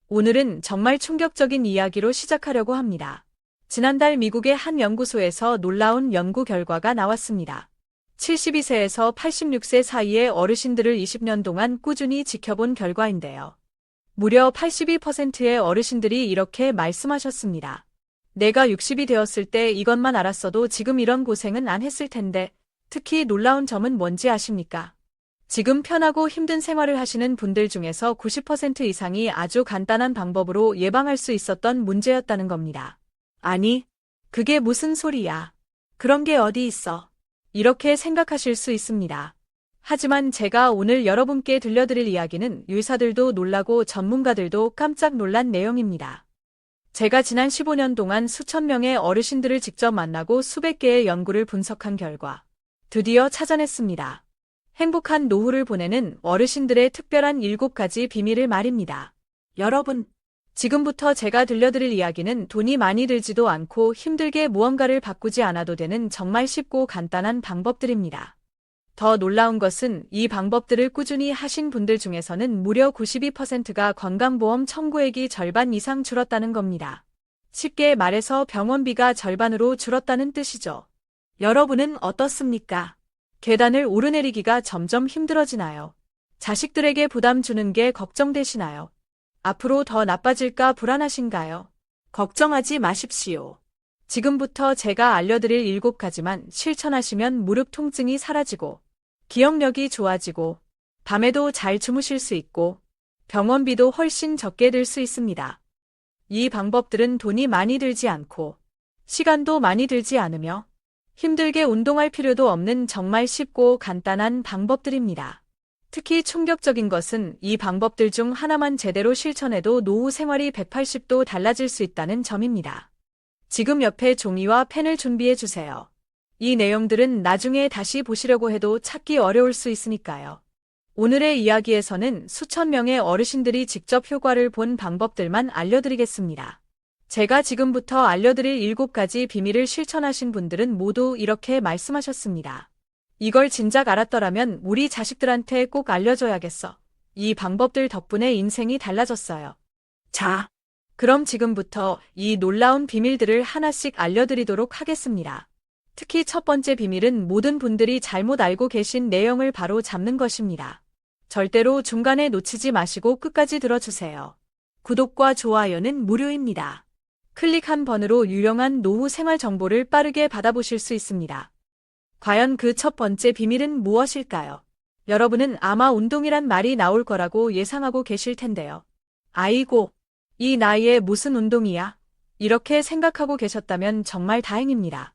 오늘은 정말 충격적인 이야기로 시작하려고 합니다. 지난달 미국의 한 연구소에서 놀라운 연구 결과가 나왔습니다. 72세에서 86세 사이의 어르신들을 20년 동안 꾸준히 지켜본 결과인데요. 무려 82%의 어르신들이 이렇게 말씀하셨습니다. 내가 60이 되었을 때 이것만 알았어도 지금 이런 고생은 안 했을 텐데, 특히 놀라운 점은 뭔지 아십니까? 지금 편하고 힘든 생활을 하시는 분들 중에서 90% 이상이 아주 간단한 방법으로 예방할 수 있었던 문제였다는 겁니다. 아니, 그게 무슨 소리야. 그런 게 어디 있어. 이렇게 생각하실 수 있습니다. 하지만 제가 오늘 여러분께 들려드릴 이야기는 의사들도 놀라고 전문가들도 깜짝 놀란 내용입니다. 제가 지난 15년 동안 수천 명의 어르신들을 직접 만나고 수백 개의 연구를 분석한 결과 드디어 찾아냈습니다. 행복한 노후를 보내는 어르신들의 특별한 7가지 비밀을 말입니다. 여러분, 지금부터 제가 들려드릴 이야기는 돈이 많이 들지도 않고 힘들게 무언가를 바꾸지 않아도 되는 정말 쉽고 간단한 방법들입니다. 더 놀라운 것은 이 방법들을 꾸준히 하신 분들 중에서는 무려 92%가 건강보험 청구액이 절반 이상 줄었다는 겁니다. 쉽게 말해서 병원비가 절반으로 줄었다는 뜻이죠. 여러분은 어떻습니까? 계단을 오르내리기가 점점 힘들어지나요? 자식들에게 부담 주는 게 걱정되시나요? 앞으로 더 나빠질까 불안하신가요? 걱정하지 마십시오. 지금부터 제가 알려드릴 7가지만 실천하시면 무릎 통증이 사라지고, 기억력이 좋아지고, 밤에도 잘 주무실 수 있고, 병원비도 훨씬 적게 들 수 있습니다. 이 방법들은 돈이 많이 들지 않고, 시간도 많이 들지 않으며, 힘들게 운동할 필요도 없는 정말 쉽고 간단한 방법들입니다. 특히 충격적인 것은 이 방법들 중 하나만 제대로 실천해도 노후 생활이 180도 달라질 수 있다는 점입니다. 지금 옆에 종이와 펜을 준비해 주세요. 이 내용들은 나중에 다시 보시려고 해도 찾기 어려울 수 있으니까요. 오늘의 이야기에서는 수천 명의 어르신들이 직접 효과를 본 방법들만 알려드리겠습니다. 제가 지금부터 알려드릴 7가지 비밀을 실천하신 분들은 모두 이렇게 말씀하셨습니다. 이걸 진작 알았더라면 우리 자식들한테 꼭 알려줘야겠어. 이 방법들 덕분에 인생이 달라졌어요. 자, 그럼 지금부터 이 놀라운 비밀들을 하나씩 알려드리도록 하겠습니다. 특히 첫 번째 비밀은 모든 분들이 잘못 알고 계신 내용을 바로 잡는 것입니다. 절대로 중간에 놓치지 마시고 끝까지 들어주세요. 구독과 좋아요는 무료입니다. 클릭 한 번으로 유용한 노후 생활 정보를 빠르게 받아보실 수 있습니다. 과연 그 첫 번째 비밀은 무엇일까요? 여러분은 아마 운동이란 말이 나올 거라고 예상하고 계실 텐데요. 아이고, 이 나이에 무슨 운동이야? 이렇게 생각하고 계셨다면 정말 다행입니다.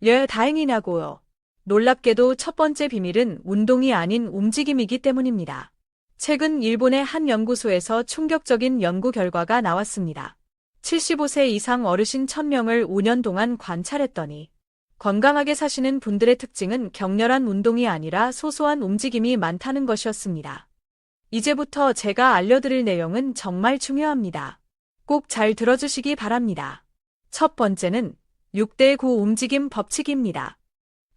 예, 다행이냐고요. 놀랍게도 첫 번째 비밀은 운동이 아닌 움직임이기 때문입니다. 최근 일본의 한 연구소에서 충격적인 연구 결과가 나왔습니다. 75세 이상 어르신 1000명을 5년 동안 관찰했더니 건강하게 사시는 분들의 특징은 격렬한 운동이 아니라 소소한 움직임이 많다는 것이었습니다. 이제부터 제가 알려드릴 내용은 정말 중요합니다. 꼭 잘 들어주시기 바랍니다. 첫 번째는 6대9 움직임 법칙입니다.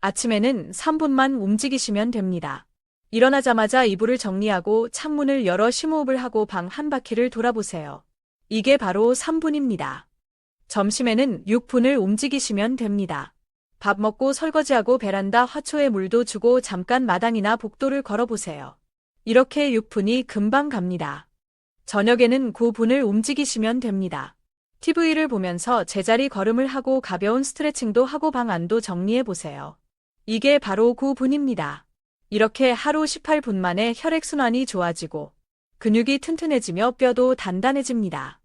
아침에는 3분만 움직이시면 됩니다. 일어나자마자 이불을 정리하고 창문을 열어 심호흡을 하고 방 한 바퀴를 돌아보세요. 이게 바로 3분입니다. 점심에는 6분을 움직이시면 됩니다. 밥 먹고 설거지하고 베란다 화초에 물도 주고 잠깐 마당이나 복도를 걸어보세요. 이렇게 6분이 금방 갑니다. 저녁에는 9분을 움직이시면 됩니다. TV를 보면서 제자리 걸음을 하고 가벼운 스트레칭도 하고 방 안도 정리해보세요. 이게 바로 9분입니다. 이렇게 하루 18분 만에 혈액순환이 좋아지고 근육이 튼튼해지며 뼈도 단단해집니다.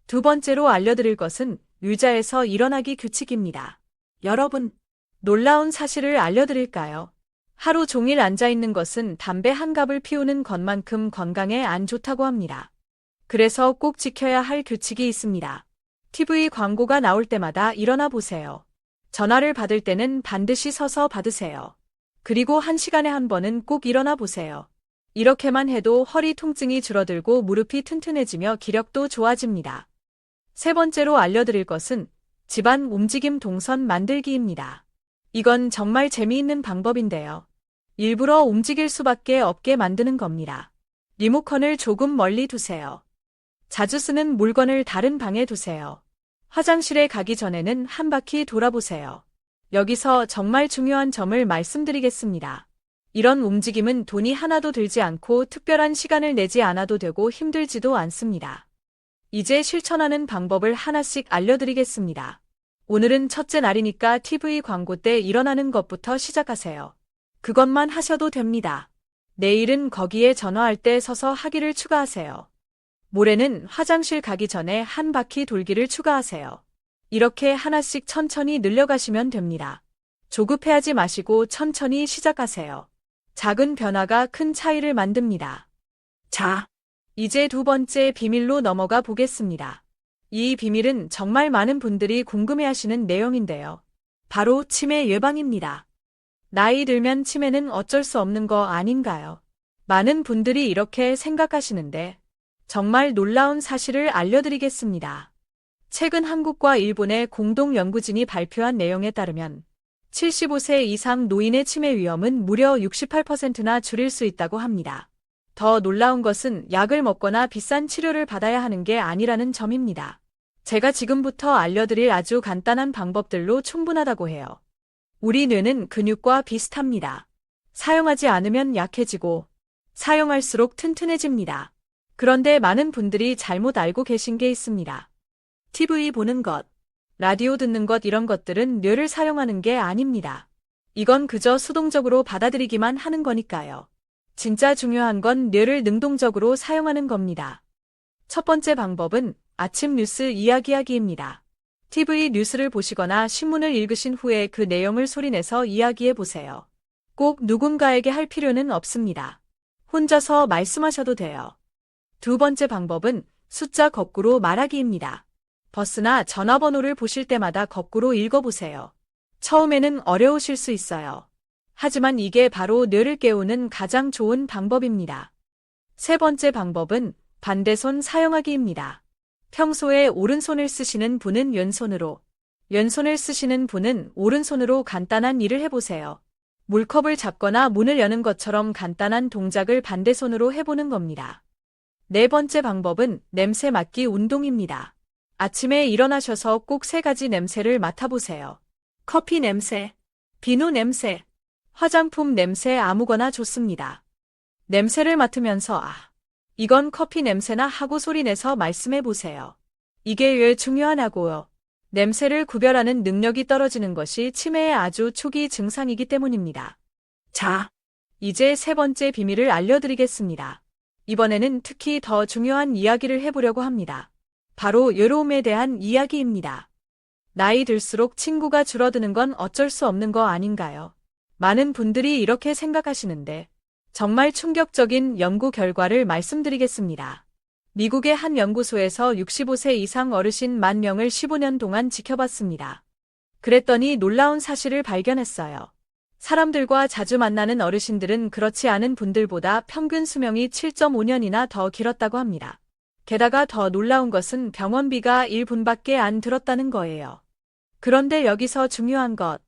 두 번째로 알려드릴 것은 의자에서 일어나기 규칙입니다. 여러분, 놀라운 사실을 알려드릴까요? 하루 종일 앉아있는 것은 담배 한 갑을 피우는 것만큼 건강에 안 좋다고 합니다. 그래서 꼭 지켜야 할 규칙이 있습니다. TV 광고가 나올 때마다 일어나 보세요. 전화를 받을 때는 반드시 서서 받으세요. 그리고 1시간에 한 번은 꼭 일어나 보세요. 이렇게만 해도 허리 통증이 줄어들고 무릎이 튼튼해지며 기력도 좋아집니다. 세 번째로 알려드릴 것은 집안 움직임 동선 만들기입니다. 이건 정말 재미있는 방법인데요. 일부러 움직일 수밖에 없게 만드는 겁니다. 리모컨을 조금 멀리 두세요. 자주 쓰는 물건을 다른 방에 두세요. 화장실에 가기 전에는 한 바퀴 돌아보세요. 여기서 정말 중요한 점을 말씀드리겠습니다. 이런 움직임은 돈이 하나도 들지 않고 특별한 시간을 내지 않아도 되고 힘들지도 않습니다. 이제 실천하는 방법을 하나씩 알려드리겠습니다. 오늘은 첫째 날이니까 TV 광고 때 일어나는 것부터 시작하세요. 그것만 하셔도 됩니다. 내일은 거기에 전화할 때 서서 하기를 추가하세요. 모레는 화장실 가기 전에 한 바퀴 돌기를 추가하세요. 이렇게 하나씩 천천히 늘려가시면 됩니다. 조급해하지 마시고 천천히 시작하세요. 작은 변화가 큰 차이를 만듭니다. 자, 이제 두 번째 비밀로 넘어가 보겠습니다. 이 비밀은 정말 많은 분들이 궁금해하시는 내용인데요. 바로 치매 예방입니다. 나이 들면 치매는 어쩔 수 없는 거 아닌가요? 많은 분들이 이렇게 생각하시는데 정말 놀라운 사실을 알려드리겠습니다. 최근 한국과 일본의 공동 연구진이 발표한 내용에 따르면 75세 이상 노인의 치매 위험은 무려 68%나 줄일 수 있다고 합니다. 더 놀라운 것은 약을 먹거나 비싼 치료를 받아야 하는 게 아니라는 점입니다. 제가 지금부터 알려드릴 아주 간단한 방법들로 충분하다고 해요. 우리 뇌는 근육과 비슷합니다. 사용하지 않으면 약해지고 사용할수록 튼튼해집니다. 그런데 많은 분들이 잘못 알고 계신 게 있습니다. TV 보는 것, 라디오 듣는 것 이런 것들은 뇌를 사용하는 게 아닙니다. 이건 그저 수동적으로 받아들이기만 하는 거니까요. 진짜 중요한 건 뇌를 능동적으로 사용하는 겁니다. 첫 번째 방법은 아침 뉴스 이야기하기입니다. TV 뉴스를 보시거나 신문을 읽으신 후에 그 내용을 소리내서 이야기해 보세요. 꼭 누군가에게 할 필요는 없습니다. 혼자서 말씀하셔도 돼요. 두 번째 방법은 숫자 거꾸로 말하기입니다. 버스나 전화번호를 보실 때마다 거꾸로 읽어보세요. 처음에는 어려우실 수 있어요. 하지만 이게 바로 뇌를 깨우는 가장 좋은 방법입니다. 세 번째 방법은 반대손 사용하기입니다. 평소에 오른손을 쓰시는 분은 왼손으로, 왼손을 쓰시는 분은 오른손으로 간단한 일을 해보세요. 물컵을 잡거나 문을 여는 것처럼 간단한 동작을 반대손으로 해보는 겁니다. 네 번째 방법은 냄새 맡기 운동입니다. 아침에 일어나셔서 꼭 세 가지 냄새를 맡아보세요. 커피 냄새, 비누 냄새, 화장품 냄새 아무거나 좋습니다. 냄새를 맡으면서 이건 커피 냄새나 하고 소리내서 말씀해보세요. 이게 왜 중요하냐고요? 냄새를 구별하는 능력이 떨어지는 것이 치매의 아주 초기 증상이기 때문입니다. 자, 이제 세 번째 비밀을 알려드리겠습니다. 이번에는 특히 더 중요한 이야기를 해보려고 합니다. 바로 외로움에 대한 이야기입니다. 나이 들수록 친구가 줄어드는 건 어쩔 수 없는 거 아닌가요? 많은 분들이 이렇게 생각하시는데 정말 충격적인 연구 결과를 말씀드리겠습니다. 미국의 한 연구소에서 65세 이상 어르신 10,000명을 15년 동안 지켜봤습니다. 그랬더니 놀라운 사실을 발견했어요. 사람들과 자주 만나는 어르신들은 그렇지 않은 분들보다 평균 수명이 7.5년이나 더 길었다고 합니다. 게다가 더 놀라운 것은 병원비가 1분밖에 안 들었다는 거예요. 그런데 여기서 중요한 것,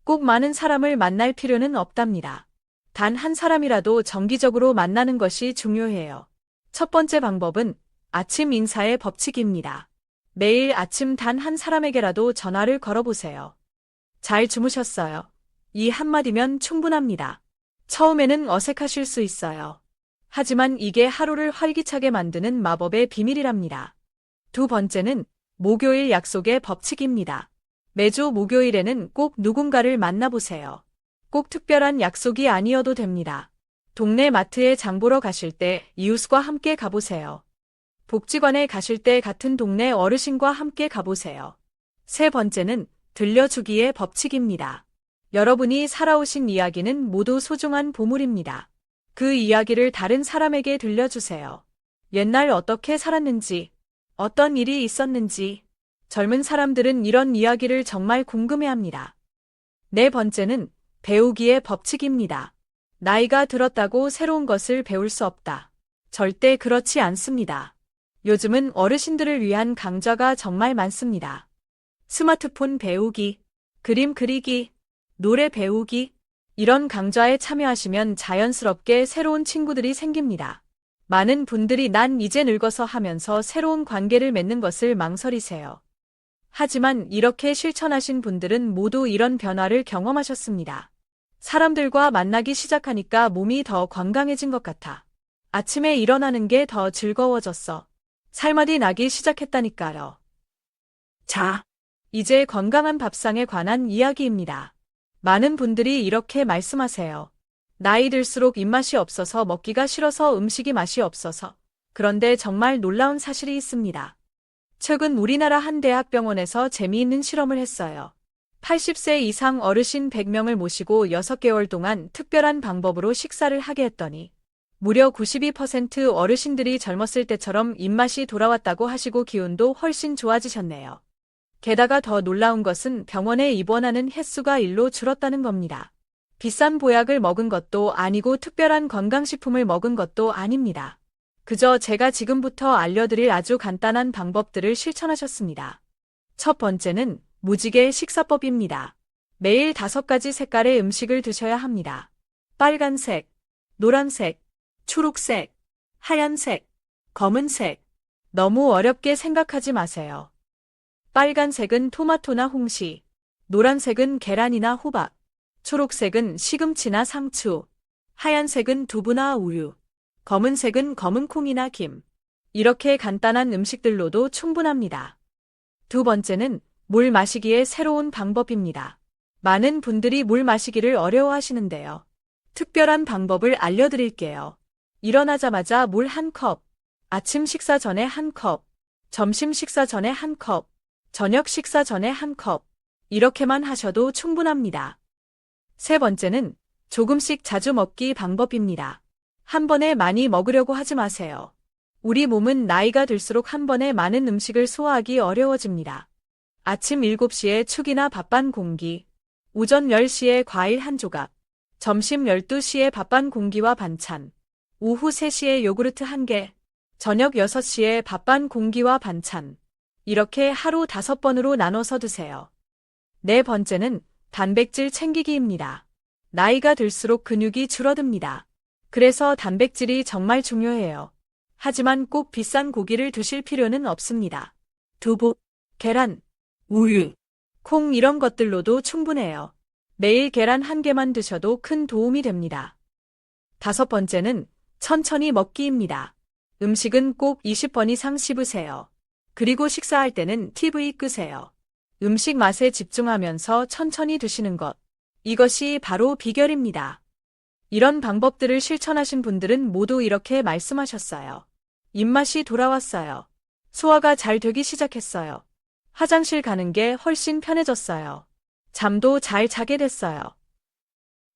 꼭 많은 사람을 만날 필요는 없답니다. 단 한 사람이라도 정기적으로 만나는 것이 중요해요. 첫 번째 방법은 아침 인사의 법칙입니다. 매일 아침 단 한 사람에게라도 전화를 걸어보세요. 잘 주무셨어요? 이 한마디면 충분합니다. 처음에는 어색하실 수 있어요. 하지만 이게 하루를 활기차게 만드는 마법의 비밀이랍니다. 두 번째는 목요일 약속의 법칙입니다. 매주 목요일에는 꼭 누군가를 만나보세요. 꼭 특별한 약속이 아니어도 됩니다. 동네 마트에 장 보러 가실 때 이웃과 함께 가보세요. 복지관에 가실 때 같은 동네 어르신과 함께 가보세요. 세 번째는 들려주기의 법칙입니다. 여러분이 살아오신 이야기는 모두 소중한 보물입니다. 그 이야기를 다른 사람에게 들려주세요. 옛날 어떻게 살았는지, 어떤 일이 있었는지, 젊은 사람들은 이런 이야기를 정말 궁금해합니다. 네 번째는 배우기의 법칙입니다. 나이가 들었다고 새로운 것을 배울 수 없다. 절대 그렇지 않습니다. 요즘은 어르신들을 위한 강좌가 정말 많습니다. 스마트폰 배우기, 그림 그리기, 노래 배우기, 이런 강좌에 참여하시면 자연스럽게 새로운 친구들이 생깁니다. 많은 분들이 난 이제 늙어서 하면서 새로운 관계를 맺는 것을 망설이세요. 하지만 이렇게 실천하신 분들은 모두 이런 변화를 경험하셨습니다. 사람들과 만나기 시작하니까 몸이 더 건강해진 것 같아. 아침에 일어나는 게 더 즐거워졌어. 살맛이 나기 시작했다니까요. 자, 이제 건강한 밥상에 관한 이야기입니다. 많은 분들이 이렇게 말씀하세요. 나이 들수록 입맛이 없어서 먹기가 싫어서 음식이 맛이 없어서. 그런데 정말 놀라운 사실이 있습니다. 최근 우리나라 한 대학병원에서 재미있는 실험을 했어요. 80세 이상 어르신 100명을 모시고 6개월 동안 특별한 방법으로 식사를 하게 했더니 무려 92% 어르신들이 젊었을 때처럼 입맛이 돌아왔다고 하시고 기운도 훨씬 좋아지셨네요. 게다가 더 놀라운 것은 병원에 입원하는 횟수가 1로 줄었다는 겁니다. 비싼 보약을 먹은 것도 아니고 특별한 건강식품을 먹은 것도 아닙니다. 그저 제가 지금부터 알려드릴 아주 간단한 방법들을 실천하셨습니다. 첫 번째는 무지개 식사법입니다. 매일 5가지 색깔의 음식을 드셔야 합니다. 빨간색, 노란색, 초록색, 하얀색, 검은색. 너무 어렵게 생각하지 마세요. 빨간색은 토마토나 홍시, 노란색은 계란이나 호박, 초록색은 시금치나 상추, 하얀색은 두부나 우유, 검은색은 검은 콩이나 김. 이렇게 간단한 음식들로도 충분합니다. 두 번째는 물 마시기의 새로운 방법입니다. 많은 분들이 물 마시기를 어려워하시는데요. 특별한 방법을 알려드릴게요. 일어나자마자 물 1컵, 아침 식사 전에 1컵, 점심 식사 전에 1컵, 저녁 식사 전에 1컵. 이렇게만 하셔도 충분합니다. 세 번째는 조금씩 자주 먹기 방법입니다. 한 번에 많이 먹으려고 하지 마세요. 우리 몸은 나이가 들수록 한 번에 많은 음식을 소화하기 어려워집니다. 아침 7시에 축이나 밥 반 공기, 오전 10시에 과일 한 조각, 점심 12시에 밥 반 공기와 반찬, 오후 3시에 요구르트 1개, 저녁 6시에 밥 반 공기와 반찬. 이렇게 하루 5번으로 나눠서 드세요. 네 번째는 단백질 챙기기입니다. 나이가 들수록 근육이 줄어듭니다. 그래서 단백질이 정말 중요해요. 하지만 꼭 비싼 고기를 드실 필요는 없습니다. 두부, 계란, 우유, 콩 이런 것들로도 충분해요. 매일 계란 1개만 드셔도 큰 도움이 됩니다. 다섯 번째는 천천히 먹기입니다. 음식은 꼭 20번 이상 씹으세요. 그리고 식사할 때는 TV 끄세요. 음식 맛에 집중하면서 천천히 드시는 것. 이것이 바로 비결입니다. 이런 방법들을 실천하신 분들은 모두 이렇게 말씀하셨어요. 입맛이 돌아왔어요. 소화가 잘 되기 시작했어요. 화장실 가는 게 훨씬 편해졌어요. 잠도 잘 자게 됐어요.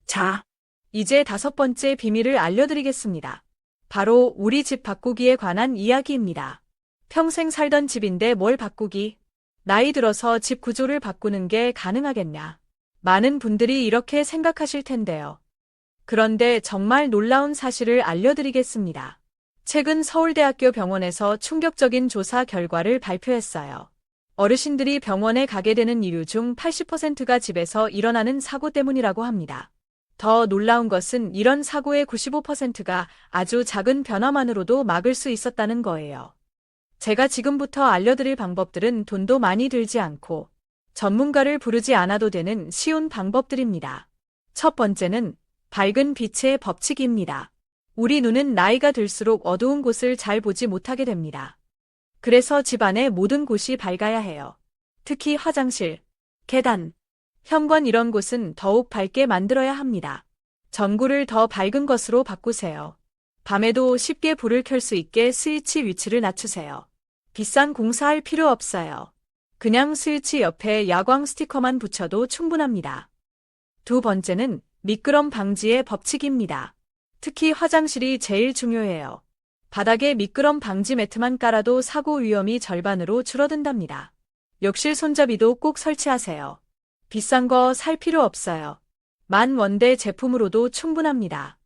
자, 이제 5번째 비밀을 알려드리겠습니다. 바로 우리 집 바꾸기에 관한 이야기입니다. 평생 살던 집인데 뭘 바꾸기? 나이 들어서 집 구조를 바꾸는 게 가능하겠냐? 많은 분들이 이렇게 생각하실 텐데요. 그런데 정말 놀라운 사실을 알려드리겠습니다. 최근 서울대학교 병원에서 충격적인 조사 결과를 발표했어요. 어르신들이 병원에 가게 되는 이유 중 80%가 집에서 일어나는 사고 때문이라고 합니다. 더 놀라운 것은 이런 사고의 95%가 아주 작은 변화만으로도 막을 수 있었다는 거예요. 제가 지금부터 알려드릴 방법들은 돈도 많이 들지 않고 전문가를 부르지 않아도 되는 쉬운 방법들입니다. 첫 번째는 밝은 빛의 법칙입니다. 우리 눈은 나이가 들수록 어두운 곳을 잘 보지 못하게 됩니다. 그래서 집안의 모든 곳이 밝아야 해요. 특히 화장실, 계단, 현관 이런 곳은 더욱 밝게 만들어야 합니다. 전구를 더 밝은 것으로 바꾸세요. 밤에도 쉽게 불을 켤 수 있게 스위치 위치를 낮추세요. 비싼 공사할 필요 없어요. 그냥 스위치 옆에 야광 스티커만 붙여도 충분합니다. 두 번째는 미끄럼 방지의 법칙입니다. 특히 화장실이 제일 중요해요. 바닥에 미끄럼 방지 매트만 깔아도 사고 위험이 절반으로 줄어든답니다. 욕실 손잡이도 꼭 설치하세요. 비싼 거 살 필요 없어요. 만원대 제품으로도 충분합니다.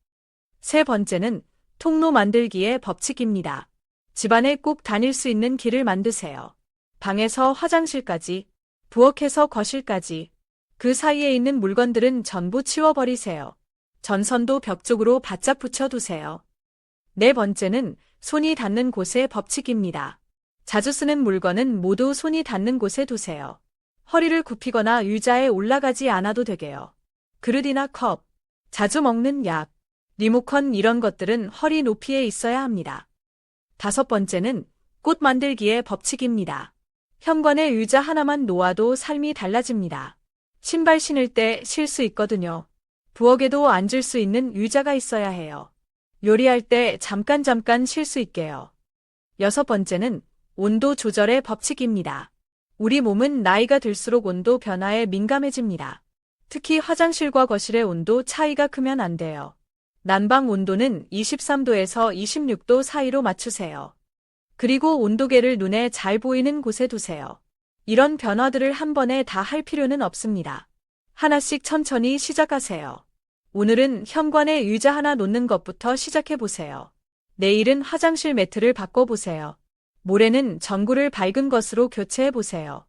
세 번째는 통로 만들기의 법칙입니다. 집안에 꼭 다닐 수 있는 길을 만드세요. 방에서 화장실까지, 부엌에서 거실까지, 그 사이에 있는 물건들은 전부 치워버리세요. 전선도 벽 쪽으로 바짝 붙여두세요. 네 번째는 손이 닿는 곳의 법칙입니다. 자주 쓰는 물건은 모두 손이 닿는 곳에 두세요. 허리를 굽히거나 의자에 올라가지 않아도 되게요. 그릇이나 컵, 자주 먹는 약, 리모컨 이런 것들은 허리 높이에 있어야 합니다. 다섯 번째는 꽃 만들기의 법칙입니다. 현관에 의자 하나만 놓아도 삶이 달라집니다. 신발 신을 때 쉴 수 있거든요. 부엌에도 앉을 수 있는 의자가 있어야 해요. 요리할 때 잠깐 쉴 수 있게요. 여섯 번째는 온도 조절의 법칙입니다. 우리 몸은 나이가 들수록 온도 변화에 민감해집니다. 특히 화장실과 거실의 온도 차이가 크면 안 돼요. 난방 온도는 23도에서 26도 사이로 맞추세요. 그리고 온도계를 눈에 잘 보이는 곳에 두세요. 이런 변화들을 한 번에 다 할 필요는 없습니다. 하나씩 천천히 시작하세요. 오늘은 현관에 의자 하나 놓는 것부터 시작해보세요. 내일은 화장실 매트를 바꿔보세요. 모레는 전구를 밝은 것으로 교체해보세요.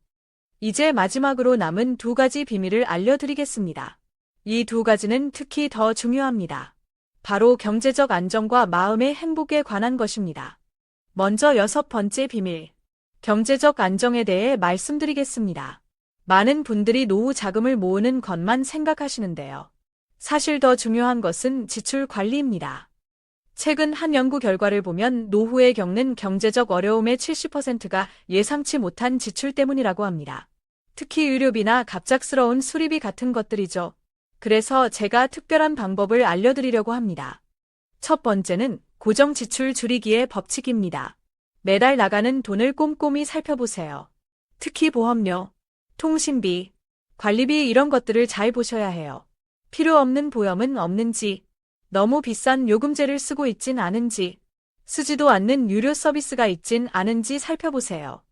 이제 마지막으로 남은 두 가지 비밀을 알려드리겠습니다. 이 두 가지는 특히 더 중요합니다. 바로 경제적 안정과 마음의 행복에 관한 것입니다. 먼저 여섯 번째 비밀, 경제적 안정에 대해 말씀드리겠습니다. 많은 분들이 노후 자금을 모으는 것만 생각하시는데요. 사실 더 중요한 것은 지출 관리입니다. 최근 한 연구 결과를 보면 노후에 겪는 경제적 어려움의 70%가 예상치 못한 지출 때문이라고 합니다. 특히 의료비나 갑작스러운 수리비 같은 것들이죠. 그래서 제가 특별한 방법을 알려드리려고 합니다. 첫 번째는 고정 지출 줄이기의 법칙입니다. 매달 나가는 돈을 꼼꼼히 살펴보세요. 특히 보험료, 통신비, 관리비 이런 것들을 잘 보셔야 해요. 필요 없는 보험은 없는지, 너무 비싼 요금제를 쓰고 있진 않은지, 쓰지도 않는 유료 서비스가 있진 않은지 살펴보세요.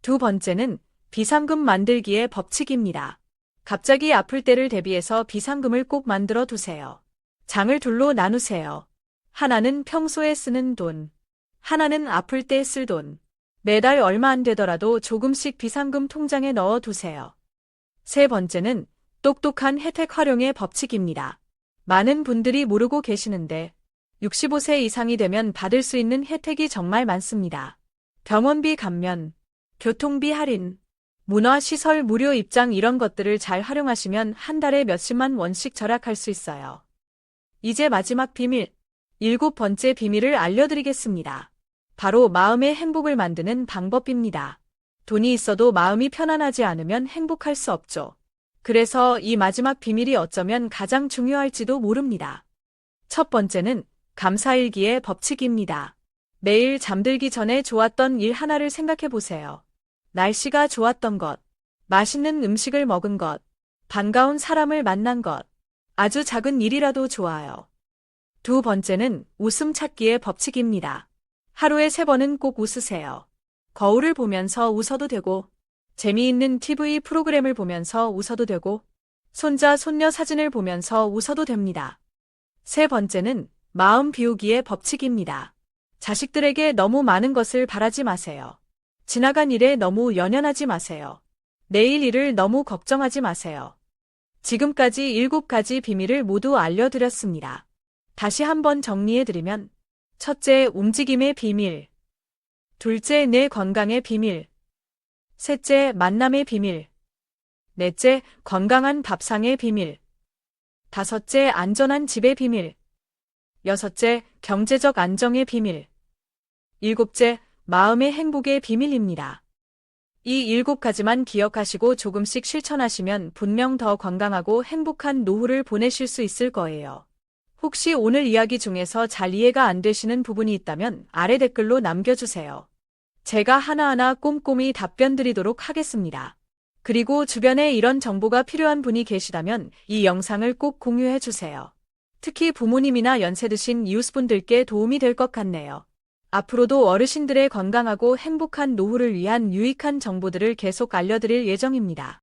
두 번째는 비상금 만들기의 법칙입니다. 갑자기 아플 때를 대비해서 비상금을 꼭 만들어 두세요. 장을 둘로 나누세요. 하나는 평소에 쓰는 돈, 하나는 아플 때 쓸 돈. 매달 얼마 안 되더라도 조금씩 비상금 통장에 넣어 두세요. 세 번째는 똑똑한 혜택 활용의 법칙입니다. 많은 분들이 모르고 계시는데 65세 이상이 되면 받을 수 있는 혜택이 정말 많습니다. 병원비 감면, 교통비 할인, 문화시설 무료 입장 이런 것들을 잘 활용하시면 한 달에 몇십만 원씩 절약할 수 있어요. 이제 마지막 비밀, 일곱 번째 비밀을 알려드리겠습니다. 바로 마음의 행복을 만드는 방법입니다. 돈이 있어도 마음이 편안하지 않으면 행복할 수 없죠. 그래서 이 마지막 비밀이 어쩌면 가장 중요할지도 모릅니다. 첫 번째는 감사일기의 법칙입니다. 매일 잠들기 전에 좋았던 일 하나를 생각해 보세요. 날씨가 좋았던 것, 맛있는 음식을 먹은 것, 반가운 사람을 만난 것, 아주 작은 일이라도 좋아요. 두 번째는 웃음 찾기의 법칙입니다. 하루에 3번은 꼭 웃으세요. 거울을 보면서 웃어도 되고, 재미있는 TV 프로그램을 보면서 웃어도 되고, 손자, 손녀 사진을 보면서 웃어도 됩니다. 세 번째는 마음 비우기의 법칙입니다. 자식들에게 너무 많은 것을 바라지 마세요. 지나간 일에 너무 연연하지 마세요. 내일 일을 너무 걱정하지 마세요. 지금까지 7가지 비밀을 모두 알려드렸습니다. 다시 한번 정리해드리면, 첫째, 움직임의 비밀. 둘째, 내 건강의 비밀. 셋째, 만남의 비밀. 넷째, 건강한 밥상의 비밀. 다섯째, 안전한 집의 비밀. 여섯째, 경제적 안정의 비밀. 일곱째, 마음의 행복의 비밀입니다. 이 7가지만 기억하시고 조금씩 실천하시면 분명 더 건강하고 행복한 노후를 보내실 수 있을 거예요. 혹시 오늘 이야기 중에서 잘 이해가 안 되시는 부분이 있다면 아래 댓글로 남겨주세요. 제가 하나하나 꼼꼼히 답변 드리도록 하겠습니다. 그리고 주변에 이런 정보가 필요한 분이 계시다면 이 영상을 꼭 공유해주세요. 특히 부모님이나 연세 드신 이웃분들께 도움이 될 것 같네요. 앞으로도 어르신들의 건강하고 행복한 노후를 위한 유익한 정보들을 계속 알려드릴 예정입니다.